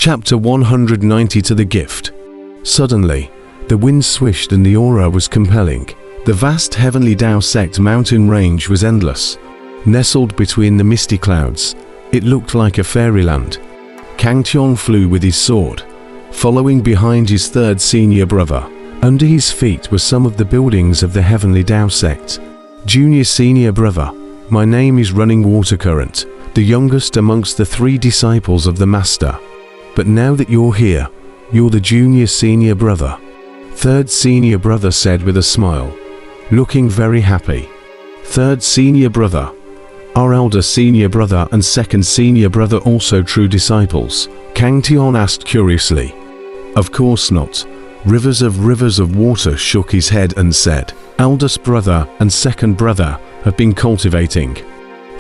Chapter 190 To the Gift. Suddenly, the wind swished and the aura was compelling. The vast heavenly Dao sect mountain range was endless. Nestled between the misty clouds, it looked like a fairyland. Kang Tian flew with his sword, following behind his third senior brother. Under his feet were some of the buildings of the heavenly Dao sect. Junior senior brother, my name is Running Water Current, the youngest amongst the 3 disciples of the Master. But now that you're here, you're the junior senior brother. Third senior brother said with a smile, looking very happy. Third senior brother, our elder senior brother and second senior brother also true disciples? Kang Tian asked curiously. Of course not. Rivers of water shook his head and said, eldest brother and second brother have been cultivating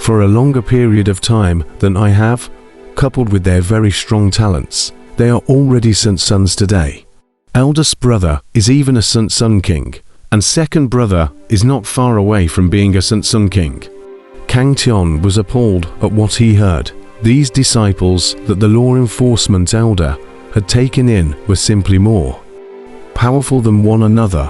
for a longer period of time than I have, coupled with their very strong talents. They are already Saint Sons today. Eldest brother is even a Saint Sun King, and second brother is not far away from being a Saint Sun King. Kang Tian was appalled at what he heard. These disciples that the law enforcement elder had taken in were simply more powerful than one another.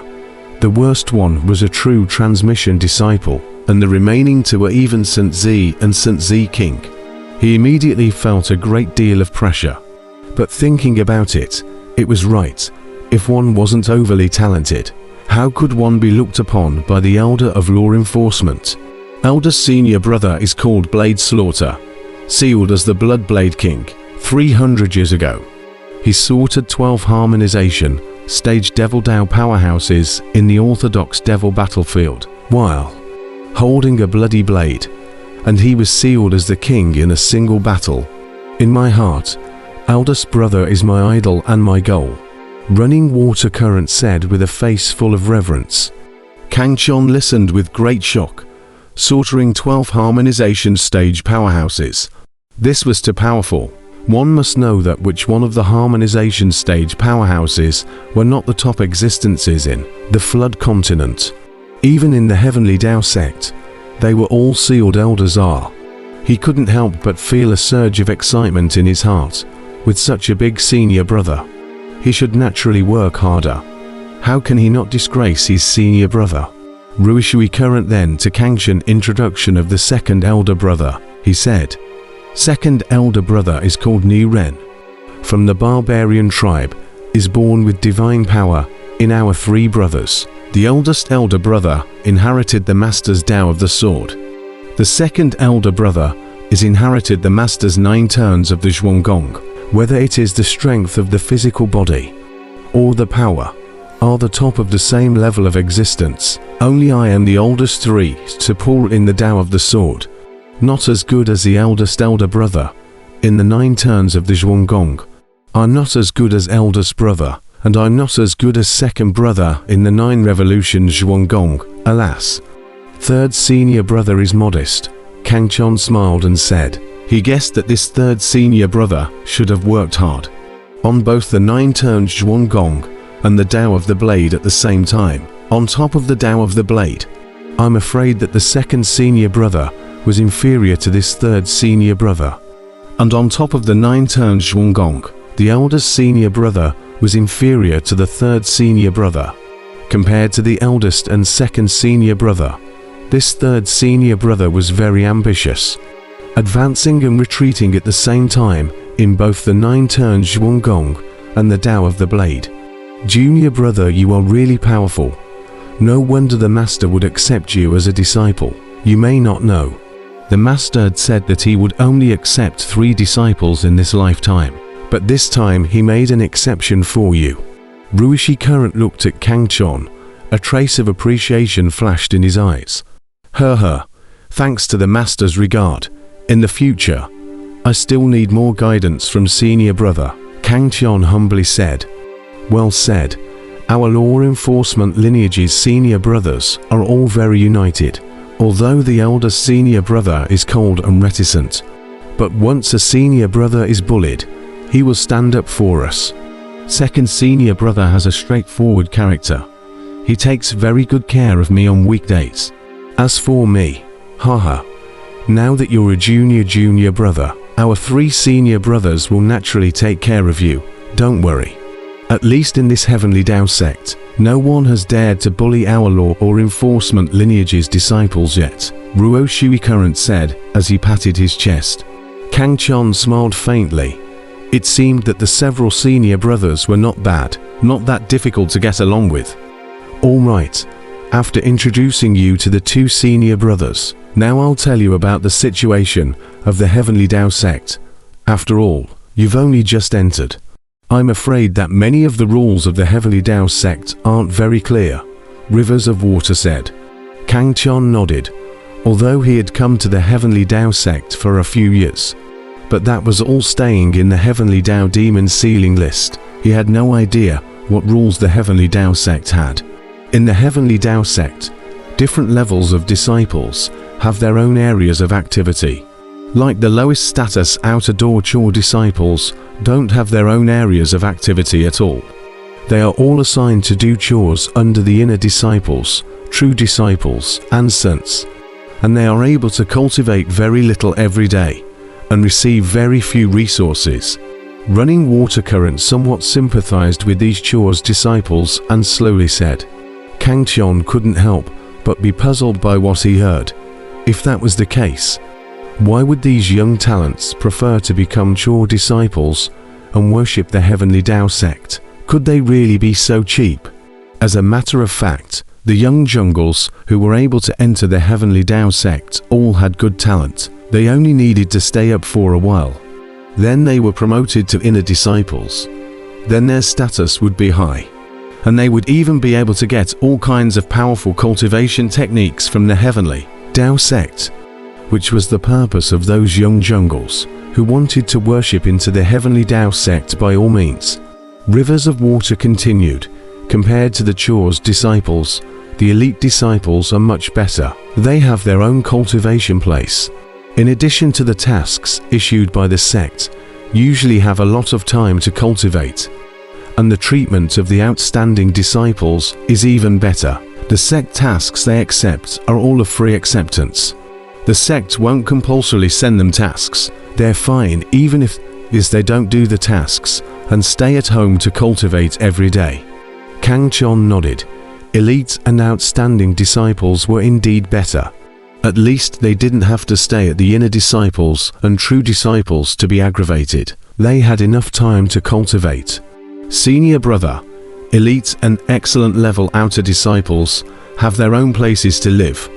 The worst one was a true transmission disciple, and the remaining 2 were even Saint Z and Saint Z King. He immediately felt a great deal of pressure. But thinking about it, it was right. If one wasn't overly talented, how could one be looked upon by the elder of law enforcement? Eldest senior brother is called Blade Slaughter, sealed as the Blood Blade King 300 years ago. He sorted 12 harmonization stage Devil Dao powerhouses in the orthodox Devil battlefield, while holding a bloody blade, and he was sealed as the king in a single battle. In my heart, eldest brother is my idol and my goal, Running Water Current said with a face full of reverence. Kang Tian listened with great shock. Sorting 12 harmonization stage powerhouses. This was too powerful. One must know that which one of the harmonization stage powerhouses were not the top existences in the Flood continent. Even in the heavenly Dao sect, they were all sealed elders are. He couldn't help but feel a surge of excitement in his heart. With such a big senior brother, he should naturally work harder. How can he not disgrace his senior brother? Ruishui Current then to Kang Tian introduction of the second elder brother. He said, second elder brother is called Ni Ren. From the barbarian tribe, is born with divine power in our 3 brothers. The eldest elder brother inherited the Master's Dao of the Sword. The second elder brother is inherited the Master's 9 turns of the Zhuanggong. Whether it is the strength of the physical body or the power, are the top of the same level of existence. Only I am the oldest 3 to pull in the Dao of the Sword. Not as good as the eldest elder brother in the 9 turns of the Zhuanggong. I'm not as good as eldest brother, and I'm not as good as second brother in the 9 revolutions Zhuanggong, alas. Third senior brother is modest. Kang Tian smiled and said, he guessed that this third senior brother should have worked hard on both the 9 turns Zhuanggong and the Dao of the Blade at the same time, on top of the Dao of the Blade. I'm afraid that the second senior brother was inferior to this third senior brother. And on top of the 9 turns Zhuanggong, the eldest senior brother was inferior to the third senior brother. Compared to the eldest and second senior brother, this third senior brother was very ambitious, advancing and retreating at the same time in both the 9 turns Zhuanggong and the Dao of the Blade. Junior brother, you are really powerful. No wonder the Master would accept you as a disciple. You may not know, the Master had said that he would only accept 3 disciples in this lifetime, but this time he made an exception for you. Ruishui Current looked at Kang Tian. A trace of appreciation flashed in his eyes. Thanks to the Master's regard. In the future, I still need more guidance from senior brother, Kang Tian humbly said. Well said. Our law enforcement lineage's senior brothers are all very united, although the eldest senior brother is cold and reticent. But once a senior brother is bullied, he will stand up for us. Second senior brother has a straightforward character. He takes very good care of me on weekdays. As for me, now that you're a junior brother, Our 3 senior brothers will naturally take care of you, don't worry. At least in this heavenly Tao sect, no one has dared to bully our law or enforcement lineage's disciples yet, Ruo Shui Current said as he patted his chest. Kang Chon smiled faintly. It seemed that the several senior brothers were not bad, not that difficult to get along with. All right, after introducing you to the 2 senior brothers, now I'll tell you about the situation of the heavenly Tao sect. After all, you've only just entered. I'm afraid that many of the rules of the heavenly Tao sect aren't very clear, Rivers of Water said. Kang Chon nodded, although he had come to the heavenly Tao sect for a few years. But that was all staying in the heavenly Tao demon sealing list. He had no idea what rules the heavenly Tao sect had. In the heavenly Tao sect, different levels of disciples have their own areas of activity. Like the lowest status outer door chore disciples don't have their own areas of activity at all. They are all assigned to do chores under the inner disciples, true disciples, and saints. And they are able to cultivate very little every day and receive very few resources. Running Water Current somewhat sympathized with these chores disciples and slowly said. Kang Chon couldn't help but be puzzled by what he heard. If that was the case, why would these young talents prefer to become chore disciples and worship the heavenly Tao sect? Could they really be so cheap? As a matter of fact, the young jungles who were able to enter the heavenly Tao sect all had good talent. They only needed to stay up for a while. Then they were promoted to inner disciples. Then their status would be high. And they would even be able to get all kinds of powerful cultivation techniques from the heavenly Tao sect, which was the purpose of those young jungles who wanted to worship into the heavenly Tao sect by all means. Rivers of Water continued. Compared to the chores disciples, the elite disciples are much better. They have their own cultivation place. In addition to the tasks issued by the sect, usually have a lot of time to cultivate. And the treatment of the outstanding disciples is even better. The sect tasks they accept are all of free acceptance. The sect won't compulsorily send them tasks. They're fine even if they don't do the tasks and stay at home to cultivate every day. Kang Chon nodded. Elite and outstanding disciples were indeed better. At least they didn't have to stay at the inner disciples and true disciples to be aggravated. They had enough time to cultivate. Senior brother, elite and excellent level outer disciples have their own places to live.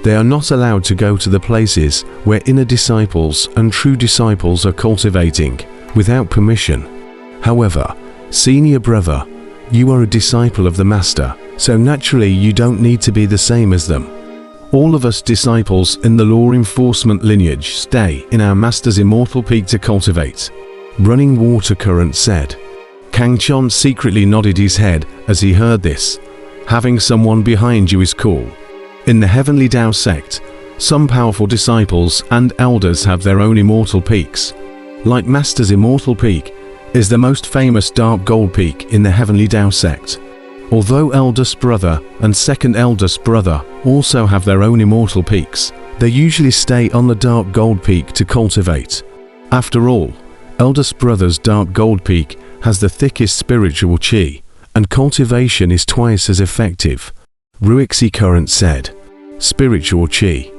They are not allowed to go to the places where inner disciples and true disciples are cultivating without permission. However, senior brother, you are a disciple of the Master, so naturally you don't need to be the same as them. All of us disciples in the law enforcement lineage stay in our Master's immortal peak to cultivate. Running Water Current said. Kang Chon secretly nodded his head as he heard this. Having someone behind you is cool. In the heavenly Tao sect, some powerful disciples and elders have their own immortal peaks. Like Master's immortal peak is the most famous dark gold peak in the heavenly Tao sect. Although eldest brother and second eldest brother also have their own immortal peaks, they usually stay on the dark gold peak to cultivate. After all, eldest brother's dark gold peak has the thickest spiritual chi, and cultivation is twice as effective, Wuxia Current said. Spiritual chi.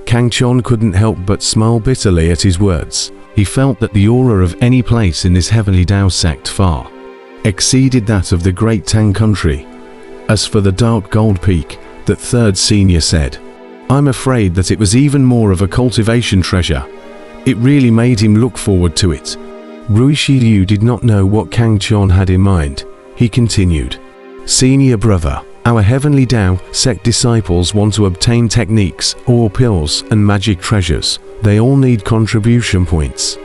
Kang Chon couldn't help but smile bitterly at his words. He felt that the aura of any place in this heavenly Tao sect far exceeded that of the great Tang country. As for the dark gold peak, that third senior said, I'm afraid that it was even more of a cultivation treasure. It really made him look forward to it. Rui Shiyu did not know what Kang Chon had in mind. He continued, Senior brother, our heavenly Tao sect disciples want to obtain techniques, or pills and magic treasures. They all need contribution points.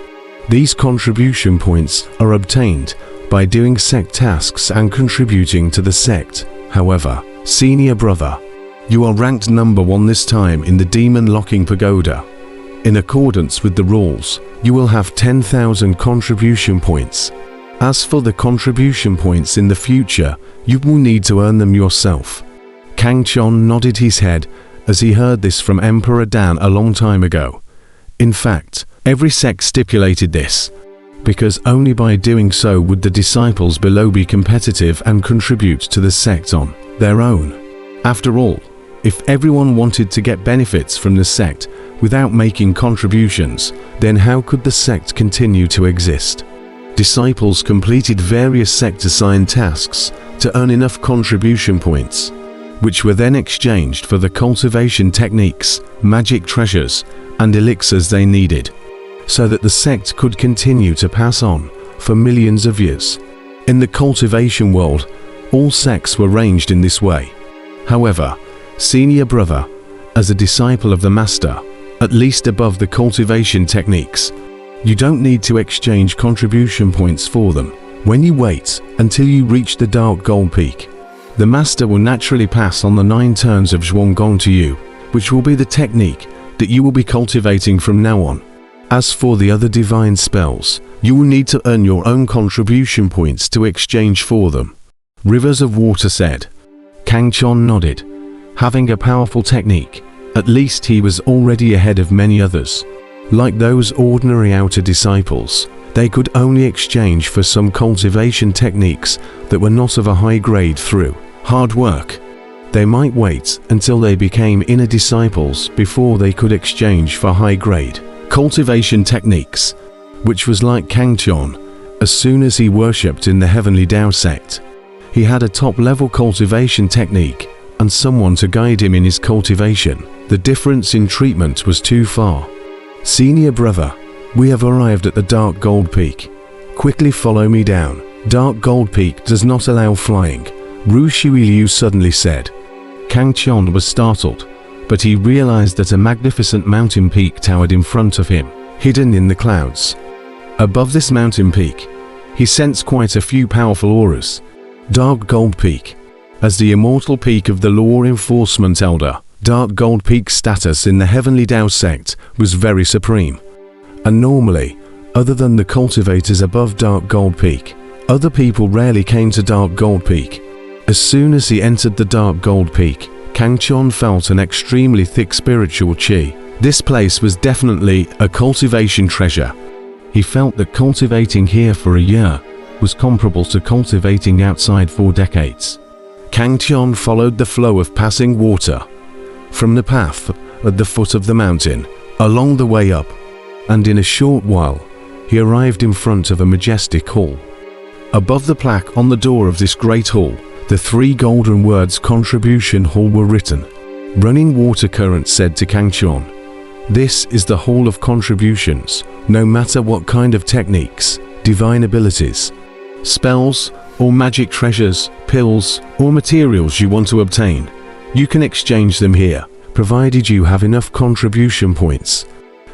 These contribution points are obtained by doing sect tasks and contributing to the sect. However, senior brother, you are ranked number 1 this time in the Demon Locking Pagoda. In accordance with the rules, you will have 10,000 contribution points. As for the contribution points in the future, you will need to earn them yourself. Kang Chon nodded his head as he heard this from Emperor Dan a long time ago. In fact, every sect stipulated this, because only by doing so would the disciples below be competitive and contribute to the sect on their own. After all, if everyone wanted to get benefits from the sect without making contributions, then how could the sect continue to exist? Disciples completed various sect-assigned tasks to earn enough contribution points, which were then exchanged for the cultivation techniques, magic treasures, and elixirs they needed, so that the sect could continue to pass on for millions of years. In the cultivation world, all sects were ranged in this way. However, senior brother, as a disciple of the master, at least above the cultivation techniques, you don't need to exchange contribution points for them. When you wait until you reach the dark gold peak, the master will naturally pass on the 9 turns of Zhuanggong to you, which will be the technique that you will be cultivating from now on. As for the other divine spells, you will need to earn your own contribution points to exchange for them. Rivers of Water said. Kang Chon nodded. Having a powerful technique, at least he was already ahead of many others. Like those ordinary outer disciples, they could only exchange for some cultivation techniques that were not of a high grade through hard work. They might wait until they became inner disciples before they could exchange for high grade cultivation techniques, which was like Kang Chon. As soon as he worshipped in the Heavenly Tao sect, he had a top-level cultivation technique and someone to guide him in his cultivation. The difference in treatment was too far. Senior brother, we have arrived at the Dark Gold Peak. Quickly follow me down. Dark Gold Peak does not allow flying, Ru Shuiliu suddenly said. Kang Chon was startled, but he realized that a magnificent mountain peak towered in front of him, hidden in the clouds. Above this mountain peak, he sensed quite a few powerful auras. Dark Gold Peak. As the immortal peak of the law enforcement elder, Dark Gold Peak's status in the Heavenly Tao sect was very supreme. And normally, other than the cultivators above Dark Gold Peak, other people rarely came to Dark Gold Peak. As soon as he entered the Dark Gold Peak, Kang Chon felt an extremely thick spiritual qi. This place was definitely a cultivation treasure. He felt that cultivating here for a year was comparable to cultivating outside for decades. Kang Chon followed the flow of passing water from the path at the foot of the mountain, along the way up, and in a short while, he arrived in front of a majestic hall. Above the plaque on the door of this great hall, the 3 golden words "Contribution Hall" were written. Running water current said to Kang Chon, "This is the hall of contributions. No matter what kind of techniques, divine abilities, spells, or magic treasures, pills, or materials you want to obtain, you can exchange them here, provided you have enough contribution points.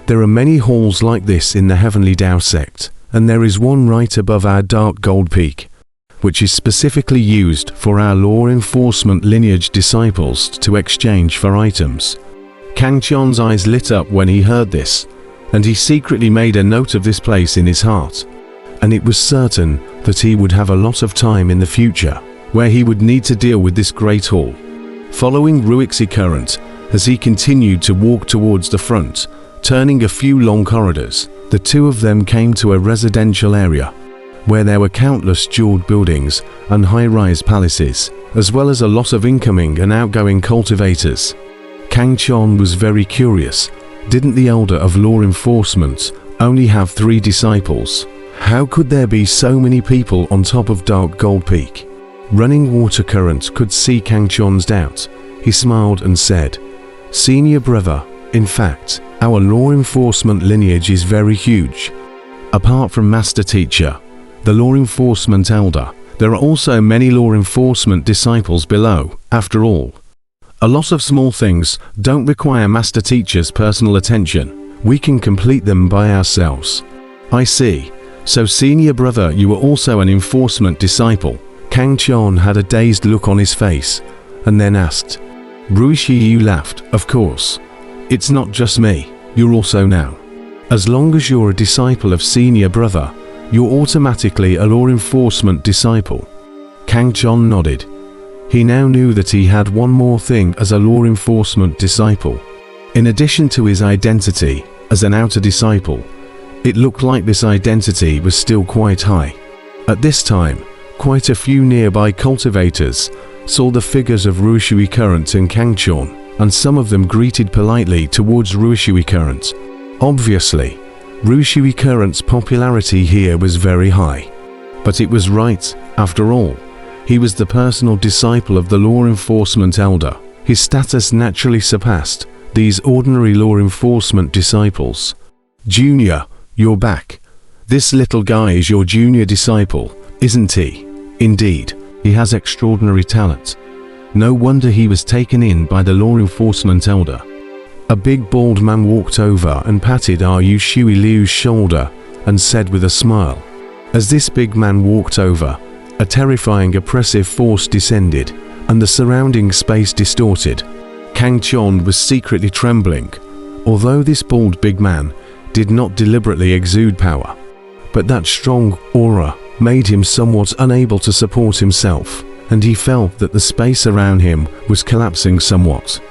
There are many halls like this in the Heavenly Tao sect, and there is one right above our Dark Gold Peak, which is specifically used for our law enforcement lineage disciples to exchange for items." Kang Chon's eyes lit up when he heard this, and he secretly made a note of this place in his heart. And it was certain that he would have a lot of time in the future, where he would need to deal with this great hall. Following Wuxia current, as he continued to walk towards the front, turning a few long corridors, the two of them came to a residential area, where there were countless jeweled buildings and high-rise palaces, as well as a lot of incoming and outgoing cultivators. Kang Chon was very curious. Didn't the elder of law enforcement only have 3 disciples? How could there be so many people on top of Dark Gold Peak? Running water current could see Kang Chon's doubt. He smiled and said, "Senior brother, in fact, our law enforcement lineage is very huge. Apart from Master Teacher, the law enforcement elder, there are also many law enforcement disciples below. After all, a lot of small things don't require Master Teacher's personal attention. We can complete them by ourselves." "I see. So senior brother, you were also an enforcement disciple." Kang Chon had a dazed look on his face, and then asked. Ru Shiyu laughed. "Of course. It's not just me, you're also now. As long as you're a disciple of senior brother, you're automatically a law enforcement disciple." Kang Chon nodded. He now knew that he had one more thing as a law enforcement disciple. In addition to his identity as an outer disciple, it looked like this identity was still quite high. At this time, quite a few nearby cultivators saw the figures of Wuxia Current and Kangchon, and some of them greeted politely towards Wuxia Current. Obviously, Wuxia Current's popularity here was very high. But it was right, after all. He was the personal disciple of the law enforcement elder. His status naturally surpassed these ordinary law enforcement disciples. "Junior, you're back. This little guy is your junior disciple, isn't he?" Indeed, he has extraordinary talent. No wonder he was taken in by the law enforcement elder. A big bald man walked over and patted Yu Shui Liu's shoulder and said with a smile. As this big man walked over, a terrifying oppressive force descended, and the surrounding space distorted. Kangchon was secretly trembling, although this bald big man did not deliberately exude power. But that strong aura made him somewhat unable to support himself, and he felt that the space around him was collapsing somewhat.